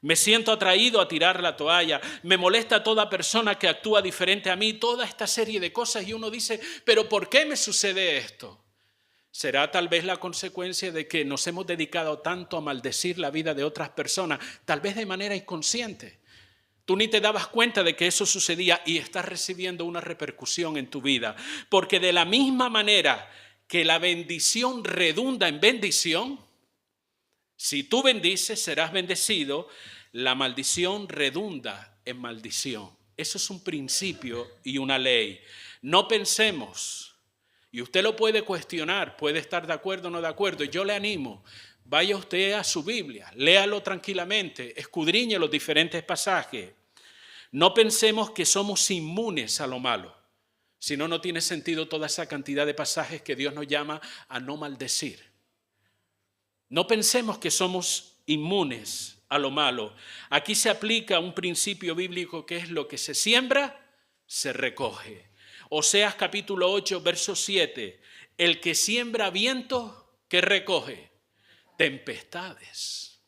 Me siento atraído a tirar la toalla, me molesta toda persona que actúa diferente a mí, toda esta serie de cosas, y uno dice, pero ¿por qué me sucede esto? ¿Será tal vez la consecuencia de que nos hemos dedicado tanto a maldecir la vida de otras personas, tal vez de manera inconsciente? Tú ni te dabas cuenta de que eso sucedía y estás recibiendo una repercusión en tu vida. Porque de la misma manera que la bendición redunda en bendición, si tú bendices, serás bendecido, la maldición redunda en maldición. Eso es un principio y una ley. No pensemos, y usted lo puede cuestionar, puede estar de acuerdo o no de acuerdo, yo le animo. Vaya usted a su Biblia, léalo tranquilamente, escudriñe los diferentes pasajes. No pensemos que somos inmunes a lo malo, si no, no tiene sentido toda esa cantidad de pasajes que Dios nos llama a no maldecir. No pensemos que somos inmunes a lo malo. Aquí se aplica un principio bíblico que es lo que se siembra, se recoge. Oseas capítulo 8, verso 7. El que siembra viento, ¿qué recoge? Tempestades.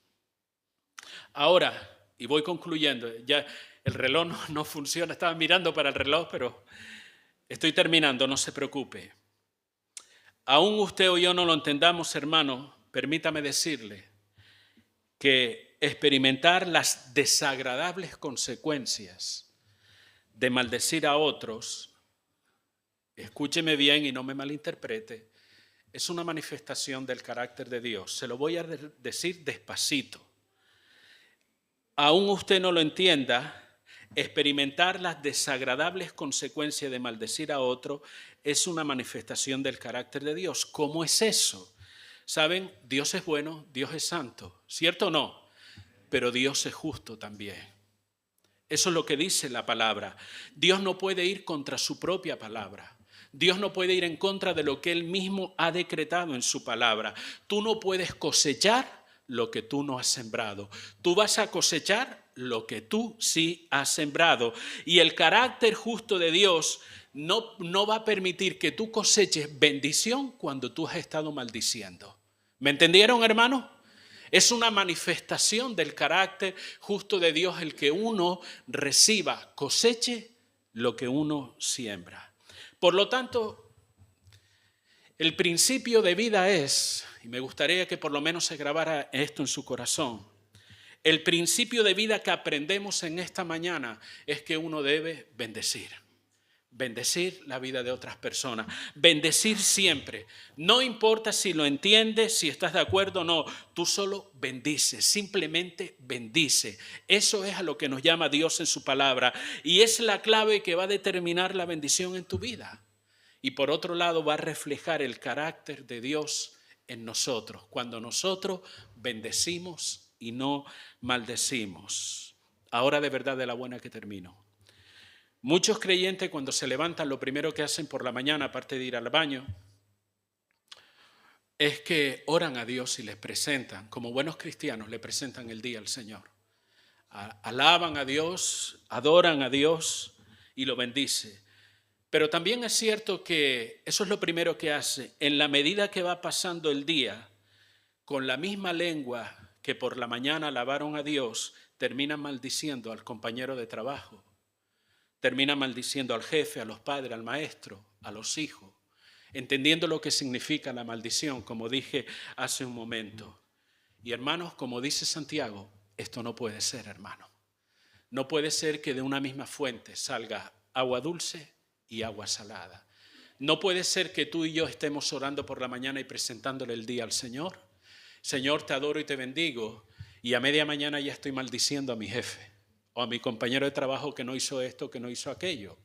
Ahora, y voy concluyendo, ya el reloj no funciona, estaba mirando para el reloj, pero estoy terminando, no se preocupe. Aún usted o yo no lo entendamos, hermano, permítame decirle que experimentar las desagradables consecuencias de maldecir a otros, escúcheme bien y no me malinterprete, es una manifestación del carácter de Dios. Se lo voy a decir despacito. Aún usted no lo entienda, experimentar las desagradables consecuencias de maldecir a otro es una manifestación del carácter de Dios. ¿Cómo es eso? Saben, Dios es bueno, Dios es santo, ¿cierto o no? Pero Dios es justo también. Eso es lo que dice la palabra. Dios no puede ir contra su propia palabra. Dios no puede ir en contra de lo que Él mismo ha decretado en su palabra. Tú no puedes cosechar lo que tú no has sembrado. Tú vas a cosechar lo que tú sí has sembrado. Y el carácter justo de Dios no va a permitir que tú coseches bendición cuando tú has estado maldiciendo. ¿Me entendieron, hermano? Es una manifestación del carácter justo de Dios el que uno reciba, coseche lo que uno siembra. Por lo tanto, el principio de vida es, y me gustaría que por lo menos se grabara esto en su corazón, el principio de vida que aprendemos en esta mañana es que uno debe bendecir. Bendecir la vida de otras personas, bendecir siempre. No importa si lo entiendes, si estás de acuerdo o no, tú solo bendice, simplemente bendice. Eso es a lo que nos llama Dios en su palabra y es la clave que va a determinar la bendición en tu vida. Y por otro lado va a reflejar el carácter de Dios en nosotros, cuando nosotros bendecimos y no maldecimos. Ahora de verdad de la buena que termino. Muchos creyentes cuando se levantan lo primero que hacen por la mañana, aparte de ir al baño, es que oran a Dios y les presentan, como buenos cristianos, le presentan el día al Señor. Alaban a Dios, adoran a Dios y lo bendice. Pero también es cierto que eso es lo primero que hace. En la medida que va pasando el día, con la misma lengua que por la mañana alabaron a Dios, terminan maldiciendo al compañero de trabajo. Termina maldiciendo al jefe, a los padres, al maestro, a los hijos, entendiendo lo que significa la maldición, como dije hace un momento. Y hermanos, como dice Santiago, esto no puede ser, hermano. No puede ser que de una misma fuente salga agua dulce y agua salada. No puede ser que tú y yo estemos orando por la mañana y presentándole el día al Señor. Señor, te adoro y te bendigo, y a media mañana ya estoy maldiciendo a mi jefe. O a mi compañero de trabajo que no hizo esto, que no hizo aquello.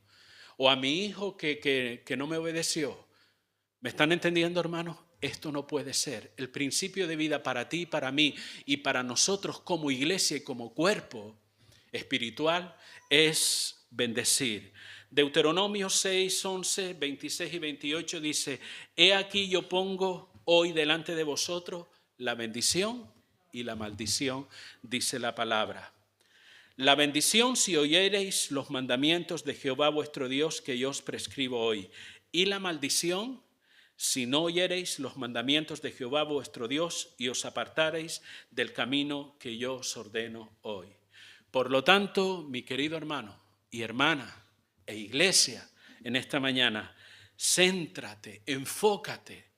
O a mi hijo que no me obedeció. ¿Me están entendiendo, hermanos? Esto no puede ser. El principio de vida para ti, para mí y para nosotros como iglesia y como cuerpo espiritual es bendecir. Deuteronomio 6, 11, 26 y 28 dice: He aquí yo pongo hoy delante de vosotros la bendición y la maldición, dice la palabra. La bendición si oyereis los mandamientos de Jehová vuestro Dios que yo os prescribo hoy. Y la maldición si no oyereis los mandamientos de Jehová vuestro Dios y os apartareis del camino que yo os ordeno hoy. Por lo tanto, mi querido hermano y hermana e iglesia, en esta mañana, céntrate, enfócate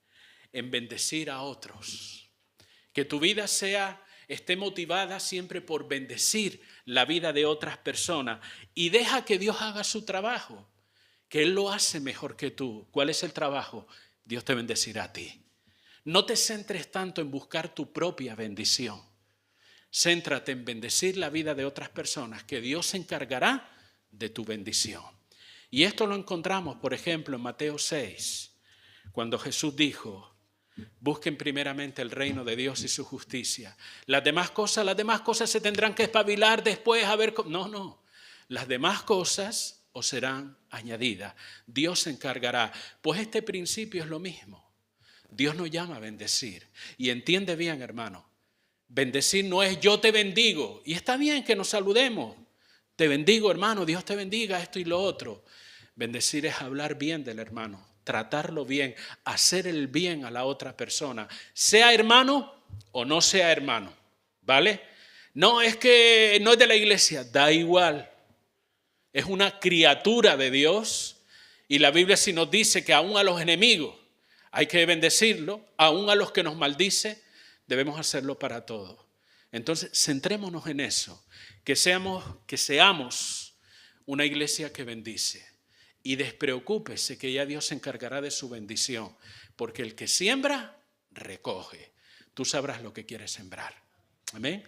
en bendecir a otros. Que tu vida esté motivada siempre por bendecir la vida de otras personas y deja que Dios haga su trabajo, que Él lo hace mejor que tú. ¿Cuál es el trabajo? Dios te bendecirá a ti. No te centres tanto en buscar tu propia bendición. Céntrate en bendecir la vida de otras personas, que Dios se encargará de tu bendición. Y esto lo encontramos, por ejemplo, en Mateo 6, cuando Jesús dijo: busquen primeramente el reino de Dios y su justicia. Las demás cosas se tendrán que espabilar después a ver. No. Las demás cosas os serán añadidas. Dios se encargará. Pues este principio es lo mismo. Dios nos llama a bendecir. Y entiende bien, hermano. Bendecir no es yo te bendigo. Y está bien que nos saludemos. Te bendigo, hermano. Dios te bendiga, esto y lo otro. Bendecir es hablar bien del hermano, tratarlo bien, hacer el bien a la otra persona, sea hermano o no sea hermano, ¿vale? No, es que no es de la iglesia, da igual. Es una criatura de Dios y la Biblia sí nos dice que aún a los enemigos hay que bendecirlo, aún a los que nos maldice, debemos hacerlo para todos. Entonces, centrémonos en eso, que seamos una iglesia que bendice. Y despreocúpese que ya Dios se encargará de su bendición, porque el que siembra, recoge. Tú sabrás lo que quieres sembrar. Amén.